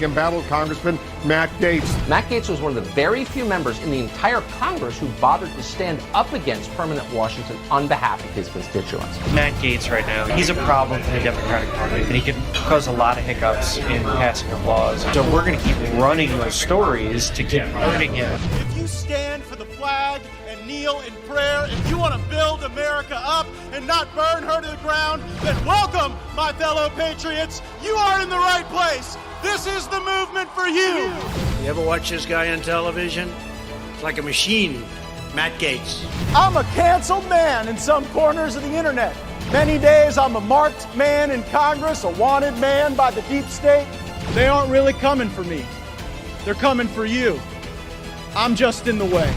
embattled Congressman Matt Gaetz. Matt Gaetz was one of the very few members in the entire Congress who bothered to stand up against permanent Washington on behalf of his constituents. Matt Gaetz right now, he's a problem for the Democratic Party, and he can cause a lot of hiccups in passing of laws. So we're going to keep running those stories to keep hurting him. If you stand for the flag and kneel in prayer, if you want to build America up and not burn her to the ground, then welcome, my fellow patriots. You are in the right place. This is the movement for you. You ever watch this guy on television? It's like a machine. Matt Gaetz. I'm a canceled man in some corners of the internet. Many days I'm a marked man in Congress, a wanted man by the deep state. They aren't really coming for me. They're coming for you. I'm just in the way.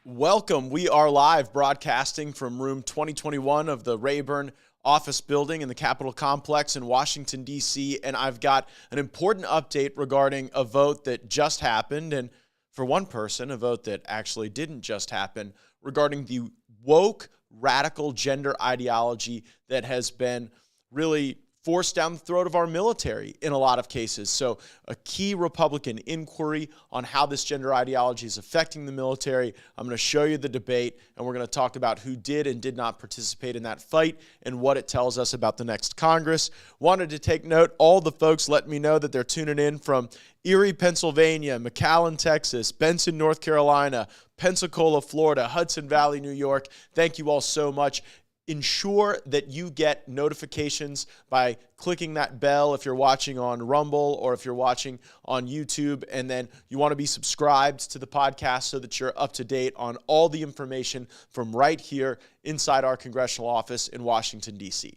Welcome. We are live broadcasting from room 2021 of the Rayburn office building in the Capitol complex in Washington, D.C., and I've got an important update regarding a vote that just happened, and for one person, a vote that actually didn't just happen, regarding the woke, radical gender ideology that has been really forced down the throat of our military in a lot of cases. So a key Republican inquiry on how this gender ideology is affecting the military. I'm going to show you the debate, and we're going to talk about who did and did not participate in that fight and what it tells us about the next Congress. Wanted to take note, all the folks let me know that they're tuning in from Erie, Pennsylvania, McAllen, Texas, Benson, North Carolina, Pensacola, Florida, Hudson Valley, New York. Thank you all so much. Ensure that you get notifications by clicking that bell if you're watching on Rumble or if you're watching on YouTube. And then you want to be subscribed to the podcast so that you're up to date on all the information from right here inside our congressional office in Washington, D.C.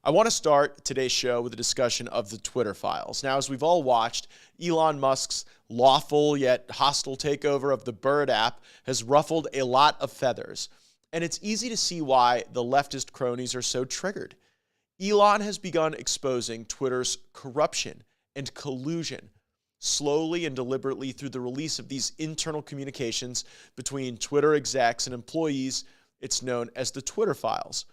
I want to start today's show with a discussion of the Twitter files. Now, as we've all watched, Elon Musk's lawful yet hostile takeover of the Bird app has ruffled a lot of feathers. And it's easy to see why the leftist cronies are so triggered. Elon has begun exposing Twitter's corruption and collusion slowly and deliberately through the release of these internal communications between Twitter execs and employees. It's known as the Twitter files.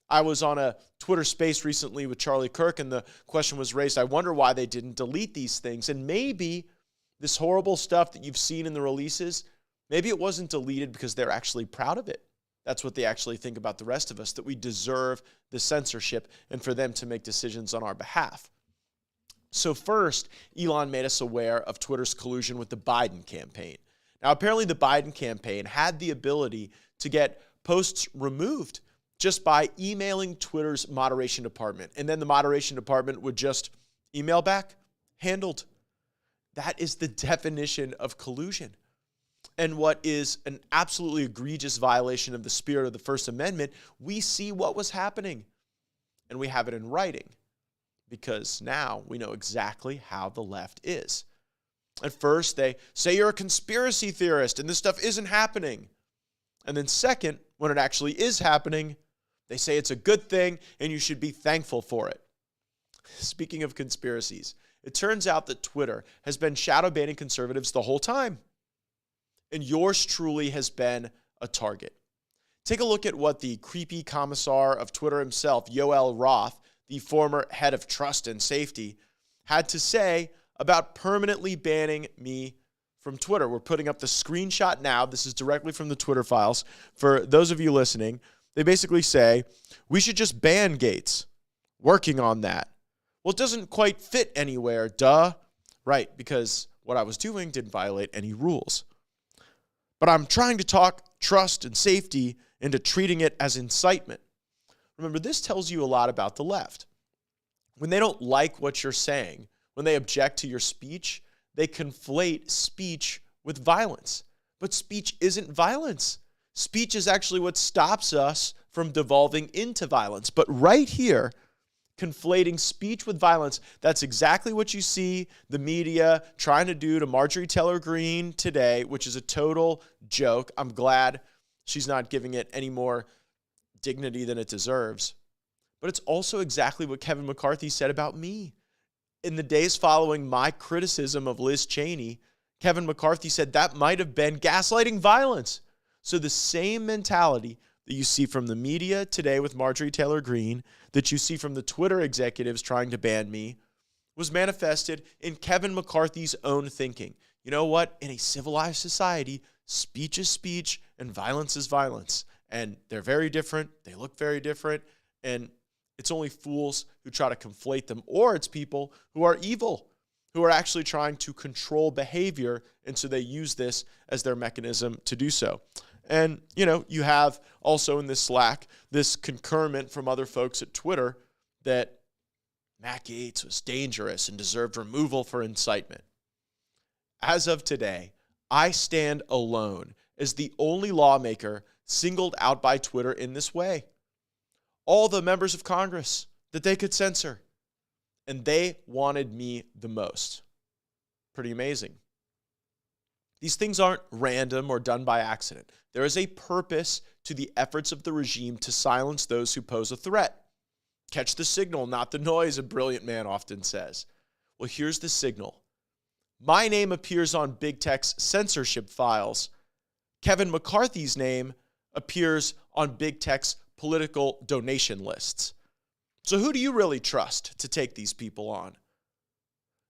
I was on a Twitter space recently with Charlie Kirk, and the question was raised, I wonder why they didn't delete these things. And maybe this horrible stuff that you've seen in the releases, maybe it wasn't deleted because they're actually proud of it. That's what they actually think about the rest of us, that we deserve the censorship and for them to make decisions on our behalf. So first, Elon made us aware of Twitter's collusion with the Biden campaign. Now, apparently the Biden campaign had the ability to get posts removed just by emailing Twitter's moderation department. And then the moderation department would just email back, handled. That is the definition of collusion. And what is an absolutely egregious violation of the spirit of the First Amendment, we see what was happening. And we have it in writing because now we know exactly how the left is. At first, they say you're a conspiracy theorist and this stuff isn't happening. And then second, when it actually is happening, they say it's a good thing and you should be thankful for it. Speaking of conspiracies, it turns out that Twitter has been shadow banning conservatives the whole time. And yours truly has been a target. Take a look at what the creepy commissar of Twitter himself, Yoel Roth, the former head of trust and safety, had to say about permanently banning me from Twitter. We're putting up the screenshot now. This is directly from the Twitter files. For those of you listening, they basically say, we should just ban Gaetz. Working on that. Well, it doesn't quite fit anywhere, duh. Right, because what I was doing didn't violate any rules. But I'm trying to talk trust and safety into treating it as incitement. Remember, this tells you a lot about the left. When they don't like what you're saying, when they object to your speech, they conflate speech with violence. But speech isn't violence. Speech is actually what stops us from devolving into violence. But right here, conflating speech with violence, that's exactly what you see the media trying to do to Marjorie Taylor Greene today, which is a total joke. I'm glad she's not giving it any more dignity than it deserves. But it's also exactly what Kevin McCarthy said about me. In the days following my criticism of Liz Cheney, Kevin McCarthy said that might have been gaslighting violence. So the same mentality that you see from the media today with Marjorie Taylor Greene, that you see from the Twitter executives trying to ban me, was manifested in Kevin McCarthy's own thinking. You know what? In a civilized society, speech is speech and violence is violence. And they're very different. They look very different. And it's only fools who try to conflate them, or it's people who are evil, who are actually trying to control behavior. And so they use this as their mechanism to do so. And, you know, you have also in this Slack, this concurrent from other folks at Twitter that Matt Gaetz was dangerous and deserved removal for incitement. As of today, I stand alone as the only lawmaker singled out by Twitter in this way. All the members of Congress that they could censor, and they wanted me the most. Pretty amazing. These things aren't random or done by accident. There is a purpose to the efforts of the regime to silence those who pose a threat. Catch the signal, not the noise, a brilliant man often says. Well, here's the signal. My name appears on big tech's censorship files. Kevin McCarthy's name appears on big tech's political donation lists. So who do you really trust to take these people on?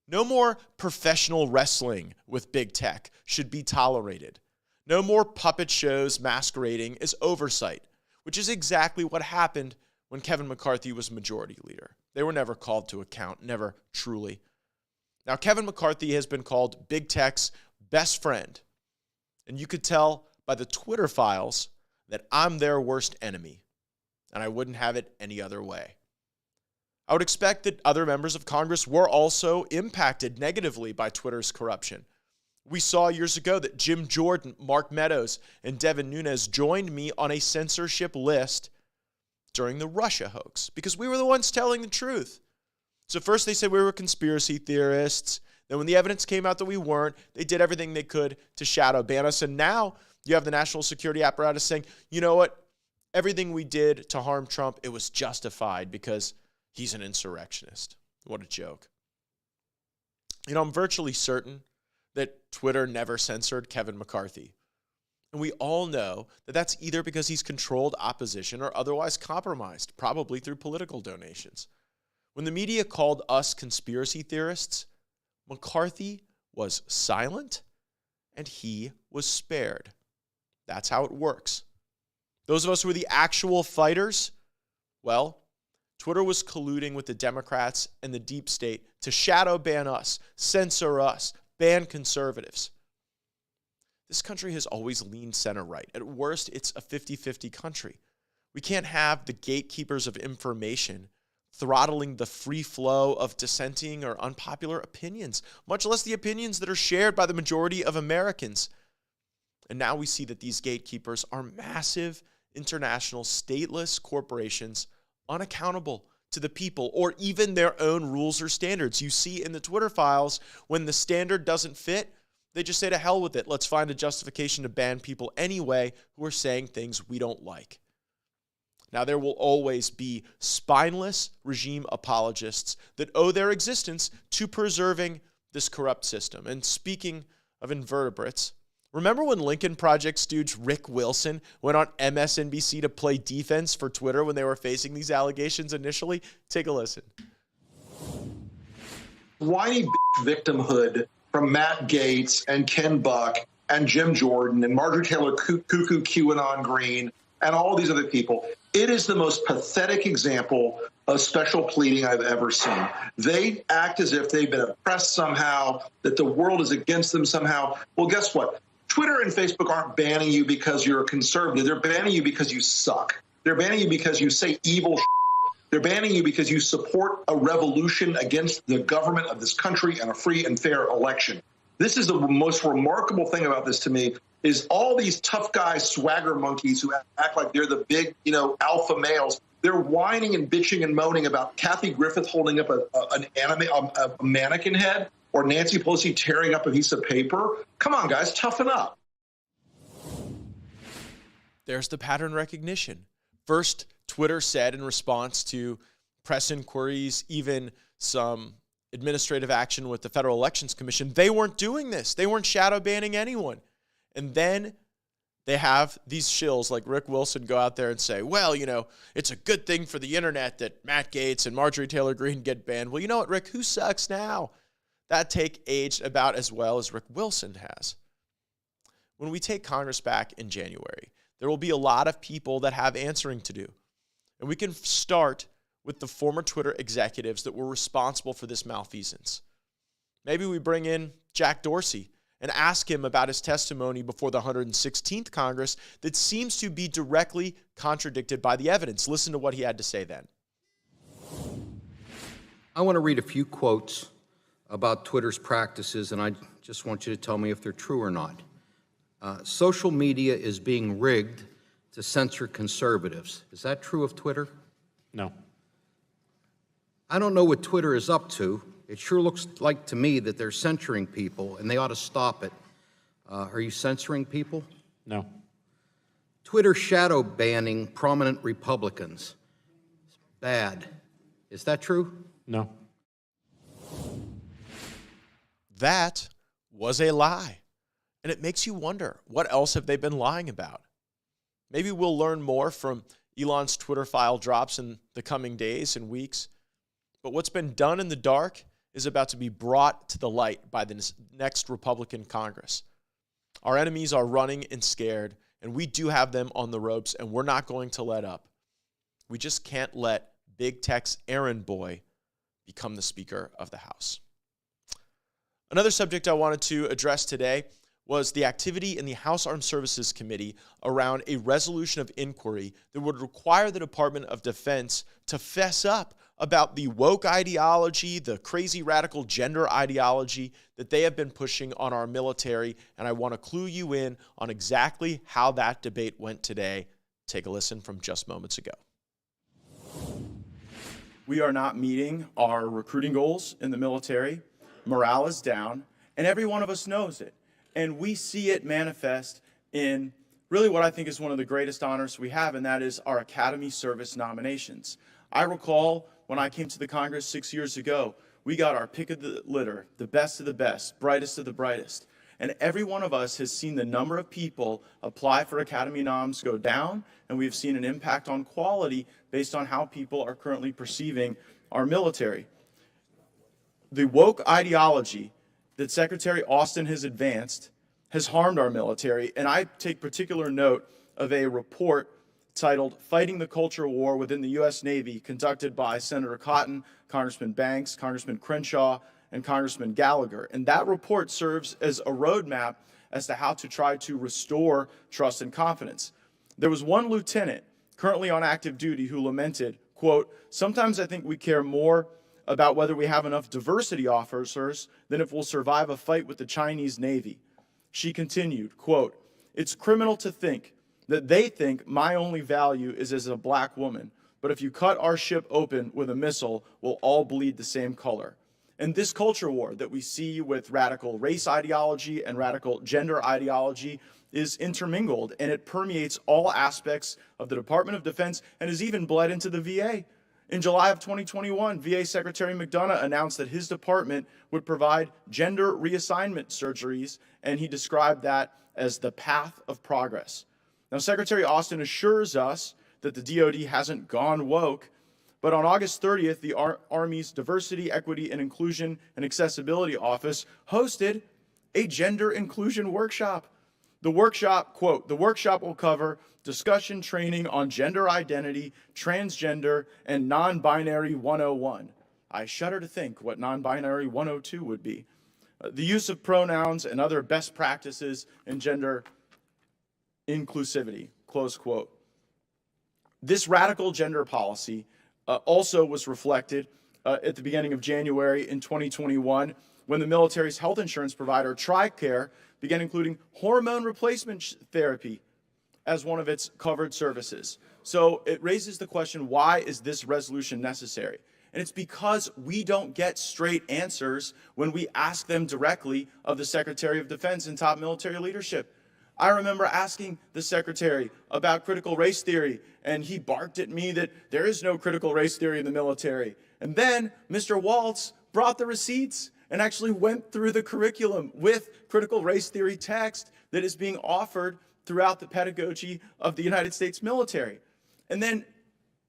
No more professional wrestling with big tech should be tolerated. No more puppet shows masquerading as oversight, which is exactly what happened when Kevin McCarthy was majority leader. They were never called to account, never truly. Now, Kevin McCarthy has been called big tech's best friend, and you could tell by the Twitter files that I'm their worst enemy, and I wouldn't have it any other way. I would expect that other members of Congress were also impacted negatively by Twitter's corruption. We saw years ago that Jim Jordan, Mark Meadows, and Devin Nunes joined me on a censorship list during the Russia hoax because we were the ones telling the truth. So first they said we were conspiracy theorists. Then when the evidence came out that we weren't, they did everything they could to shadow ban us. And now you have the national security apparatus saying, you know what? Everything we did to harm Trump, it was justified because he's an insurrectionist. What a joke. You know, I'm virtually certain that Twitter never censored Kevin McCarthy. And we all know that that's either because he's controlled opposition or otherwise compromised, probably through political donations. When the media called us conspiracy theorists, McCarthy was silent and he was spared. That's how it works. Those of us who were the actual fighters, well, Twitter was colluding with the Democrats and the deep state to shadow ban us, censor us, ban conservatives. This country has always leaned center-right. At worst, it's a 50-50 country. We can't have the gatekeepers of information throttling the free flow of dissenting or unpopular opinions, much less the opinions that are shared by the majority of Americans. And now we see that these gatekeepers are massive international stateless corporations unaccountable to the people or even their own rules or standards. You see in the Twitter files, when the standard doesn't fit, they just say to hell with it. Let's find a justification to ban people anyway who are saying things we don't like. Now, there will always be spineless regime apologists that owe their existence to preserving this corrupt system. And speaking of invertebrates, remember when Lincoln Project stooge Rick Wilson went on MSNBC to play defense for Twitter when they were facing these allegations initially? Take a listen. Whiny victimhood from Matt Gaetz and Ken Buck and Jim Jordan and Marjorie Taylor Cuckoo QAnon Green and all these other people. It is the most pathetic example of special pleading I've ever seen. They act as if they've been oppressed somehow, that the world is against them somehow. Well, guess what? Twitter and Facebook aren't banning you because you're a conservative. They're banning you because you suck. They're banning you because you say evil shit. They're banning you because you support a revolution against the government of this country and a free and fair election. This is the most remarkable thing about this to me is all these tough guys, swagger monkeys who act like they're the big, alpha males. They're whining and bitching and moaning about Kathy Griffith holding up a mannequin head or Nancy Pelosi tearing up a piece of paper. Come on, guys, toughen up. There's the pattern recognition. First, Twitter said in response to press inquiries, even some administrative action with the Federal Elections Commission, they weren't doing this. They weren't shadow banning anyone. And then they have these shills like Rick Wilson go out there and say, well, it's a good thing for the internet that Matt Gaetz and Marjorie Taylor Greene get banned. Well, you know what, Rick? Who sucks now? That take aged about as well as Rick Wilson has. When we take Congress back in January, there will be a lot of people that have answering to do. And we can start with the former Twitter executives that were responsible for this malfeasance. Maybe we bring in Jack Dorsey and ask him about his testimony before the 116th Congress that seems to be directly contradicted by the evidence. Listen to what he had to say then. I want to read a few quotes about Twitter's practices, and I just want you to tell me if they're true or not. Social media is being rigged to censor conservatives. Is that true of Twitter? No. I don't know what Twitter is up to. It sure looks like to me that they're censoring people, and they ought to stop it. Are you censoring people? No. Twitter shadow banning prominent Republicans. It's bad. Is that true? No. That was a lie. And it makes you wonder, what else have they been lying about? Maybe we'll learn more from Elon's Twitter file drops in the coming days and weeks. But what's been done in the dark is about to be brought to the light by the next Republican Congress. Our enemies are running and scared, and we do have them on the ropes, and we're not going to let up. We just can't let big tech's errand boy become the Speaker of the House. Another subject I wanted to address today was the activity in the House Armed Services Committee around a resolution of inquiry that would require the Department of Defense to fess up about the woke ideology, the crazy radical gender ideology that they have been pushing on our military. And I want to clue you in on exactly how that debate went today. Take a listen from just moments ago. We are not meeting our recruiting goals in the military. Morale is down, and every one of us knows it. And we see it manifest in really what I think is one of the greatest honors we have, and that is our Academy Service nominations. I recall when I came to the Congress 6 years ago, we got our pick of the litter, the best of the best, brightest of the brightest. And every one of us has seen the number of people apply for Academy noms go down, and we've seen an impact on quality based on how people are currently perceiving our military. The woke ideology that Secretary Austin has advanced has harmed our military, and I take particular note of a report titled Fighting the Culture War Within the U.S. Navy, conducted by Senator Cotton, Congressman Banks, Congressman Crenshaw, and Congressman Gallagher. And that report serves as a roadmap as to how to try to restore trust and confidence. There was one lieutenant currently on active duty who lamented, quote, "Sometimes I think we care more about whether we have enough diversity officers than if we'll survive a fight with the Chinese Navy." She continued, quote, "It's criminal to think that they think my only value is as a black woman, but if you cut our ship open with a missile, we'll all bleed the same color." And this culture war that we see with radical race ideology and radical gender ideology is intermingled, and it permeates all aspects of the Department of Defense and has even bled into the VA. In July of 2021, VA Secretary McDonough announced that his department would provide gender reassignment surgeries, and he described that as the path of progress. Now, Secretary Austin assures us that the DOD hasn't gone woke, but on August 30th, the Army's Diversity, Equity, and Inclusion and Accessibility Office hosted a gender inclusion workshop. The workshop, quote, "The workshop will cover discussion training on gender identity, transgender, and non-binary 101. I shudder to think what non-binary 102 would be. The use of pronouns and other best practices in gender inclusivity," close quote. This radical gender policy also was reflected at the beginning of January in 2021 when the military's health insurance provider, TRICARE, began including hormone replacement therapy as one of its covered services. So it raises the question, why is this resolution necessary? And it's because we don't get straight answers when we ask them directly of the Secretary of Defense and top military leadership. I remember asking the Secretary about critical race theory, and he barked at me that there is no critical race theory in the military. And then Mr. Waltz brought the receipts and actually went through the curriculum with critical race theory text that is being offered throughout the pedagogy of the United States military. And then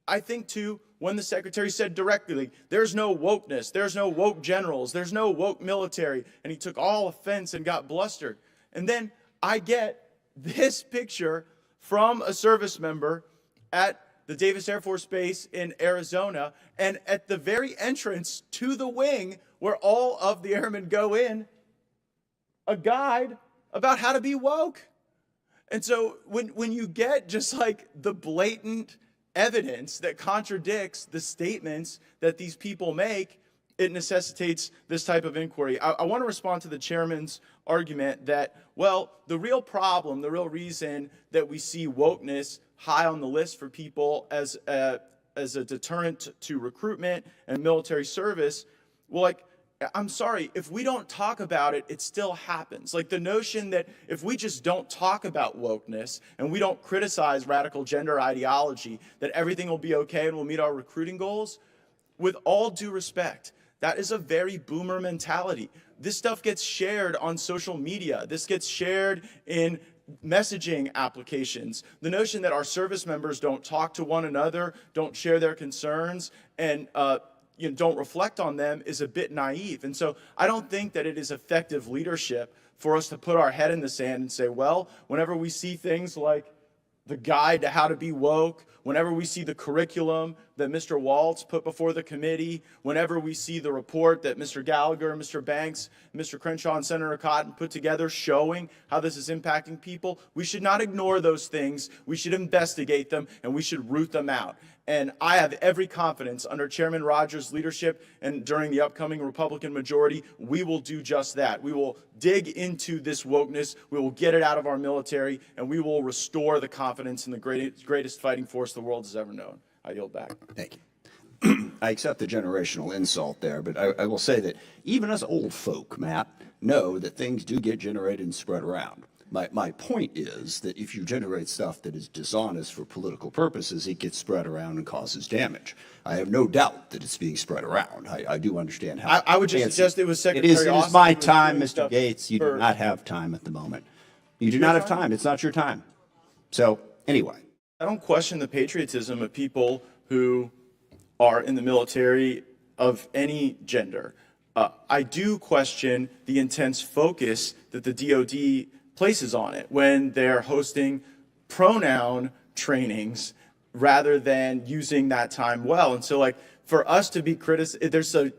I think, too, when the secretary said directly, there's no wokeness, there's no woke generals, there's no woke military, and he took all offense and got blustered. And then I get this picture from a service member at the Davis Air Force Base in Arizona, and at the very entrance to the wing where all of the airmen go in, a guide about how to be woke. And so when you get just like the blatant evidence that contradicts the statements that these people make, it necessitates this type of inquiry. I want to respond to the chairman's argument that, well, the real problem, the real reason that we see wokeness high on the list for people as a deterrent to recruitment and military service, well, like, I'm sorry, if we don't talk about it, it still happens. Like the notion that if we just don't talk about wokeness and we don't criticize radical gender ideology, that everything will be okay and we'll meet our recruiting goals, with all due respect, that is a very boomer mentality. This stuff gets shared on social media. This gets shared in messaging applications. The notion that our service members don't talk to one another, don't share their concerns, and don't reflect on them is a bit naive. And so I don't think that it is effective leadership for us to put our head in the sand and say, well, whenever we see things like the guide to how to be woke, whenever we see the curriculum that Mr. Waltz put before the committee, whenever we see the report that Mr. Gallagher, Mr. Banks, Mr. Crenshaw, and Senator Cotton put together showing how this is impacting people, we should not ignore those things. We should investigate them, and we should root them out. And I have every confidence under Chairman Rogers' leadership and during the upcoming Republican majority, we will do just that. We will dig into this wokeness, we will get it out of our military, and we will restore the confidence in the greatest fighting force the world has ever known. I yield back. Thank you. I accept the generational insult there, but I will say that even us old folk, Matt, know that things do get generated and spread around. My point is that if you generate stuff that is dishonest for political purposes, it gets spread around and causes damage. I have no doubt that it's being spread around. I do understand how. I would just suggest it was Secretary It Austin is my time, Mr. Gaetz. You do not have time at the moment. You do not have time. It's not your time. So anyway. I don't question the patriotism of people who are in the military of any gender. I do question the intense focus that the D.O.D. places on it when they're hosting pronoun trainings rather than using that time well. And so, like, for us to be criticized,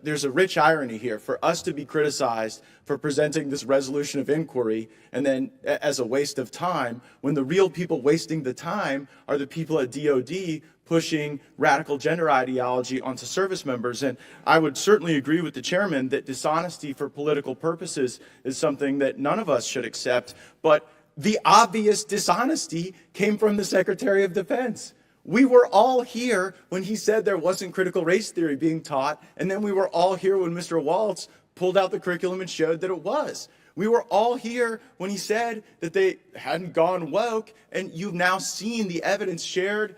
there's a rich irony here. For us to be criticized for presenting this resolution of inquiry and then as a waste of time, when the real people wasting the time are the people at DOD pushing radical gender ideology onto service members. And I would certainly agree with the chairman that dishonesty for political purposes is something that none of us should accept. But the obvious dishonesty came from the Secretary of Defense. We were all here when he said there wasn't critical race theory being taught, and then we were all here when Mr. Waltz pulled out the curriculum and showed that it was. We were all here when he said that they hadn't gone woke, and you've now seen the evidence shared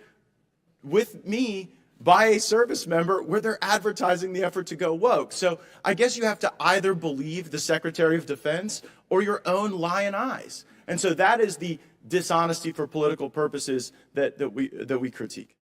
with me by a service member where they're advertising the effort to go woke. So I guess you have to either believe the Secretary of Defense or your own lying eyes. And so that is the dishonesty for political purposes that we critique.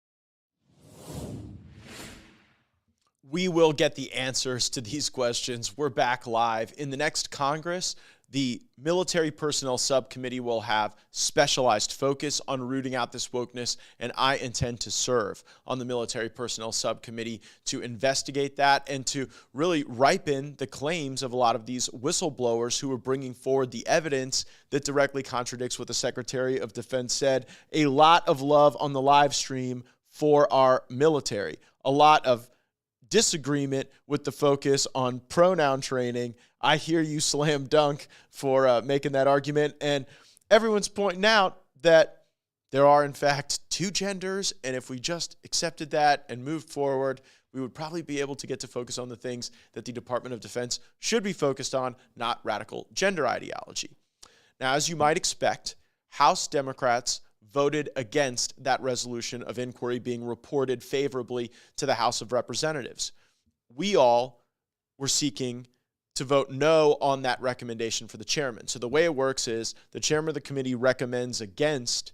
We will get the answers to these questions. We're back live. In the next Congress, the Military Personnel Subcommittee will have specialized focus on rooting out this wokeness, and I intend to serve on the Military Personnel Subcommittee to investigate that and to really ripen the claims of a lot of these whistleblowers who are bringing forward the evidence that directly contradicts what the Secretary of Defense said. A lot of love on the live stream for our military. A lot of disagreement with the focus on pronoun training. I hear you, slam dunk, for making that argument. And everyone's pointing out that there are, in fact, two genders. And if we just accepted that and moved forward, we would probably be able to get to focus on the things that the Department of Defense should be focused on, not radical gender ideology. Now, as you might expect, House Democrats voted against that resolution of inquiry being reported favorably to the House of Representatives. We all were seeking to to vote no on that recommendation for the chairman. So the way it works is the chairman of the committee recommends against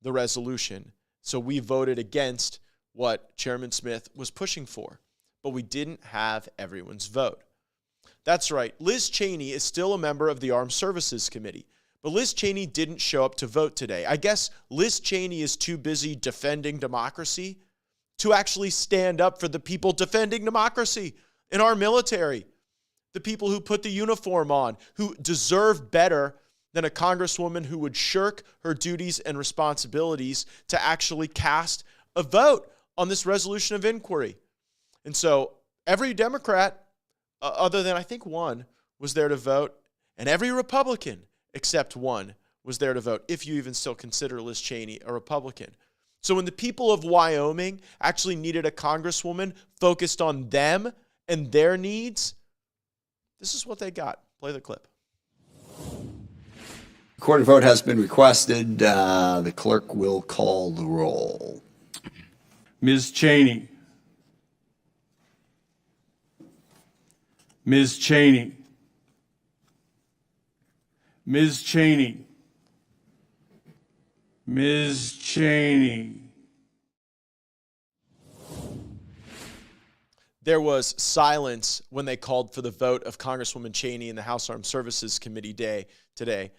the resolution. So we voted against what Chairman Smith was pushing for, but we didn't have everyone's vote. That's right. Liz Cheney is still a member of the Armed Services Committee, but Liz Cheney didn't show up to vote today. I guess Liz Cheney is too busy defending democracy to actually stand up for the people defending democracy in our military, the people who put the uniform on, who deserve better than a congresswoman who would shirk her duties and responsibilities to actually cast a vote on this resolution of inquiry. And so every Democrat, other than I think one, was there to vote, and every Republican except one was there to vote, if you even still consider Liz Cheney a Republican. So when the people of Wyoming actually needed a congresswoman focused on them and their needs, this is what they got. Play the clip. Recorded vote has been requested. The clerk will call the roll. Ms. Cheney. Ms. Cheney. Ms. Cheney. Ms. Cheney. There was silence when they called for the vote of Congresswoman Cheney in the House Armed Services Committee today,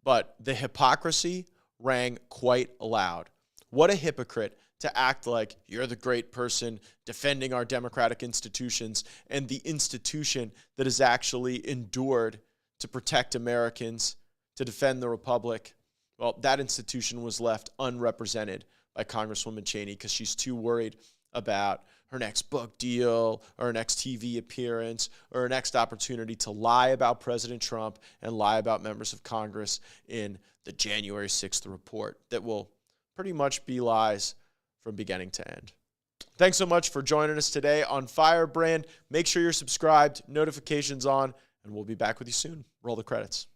but the hypocrisy rang quite loud. What a hypocrite to act like you're the great person defending our democratic institutions and the institution that has actually endured to protect Americans, to defend the republic. Well, that institution was left unrepresented by Congresswoman Cheney because she's too worried about her next book deal or her next TV appearance or her next opportunity to lie about President Trump and lie about members of Congress in the January 6th report that will pretty much be lies from beginning to end. Thanks so much for joining us today on Firebrand. Make sure you're subscribed, notifications on, and we'll be back with you soon. Roll the credits.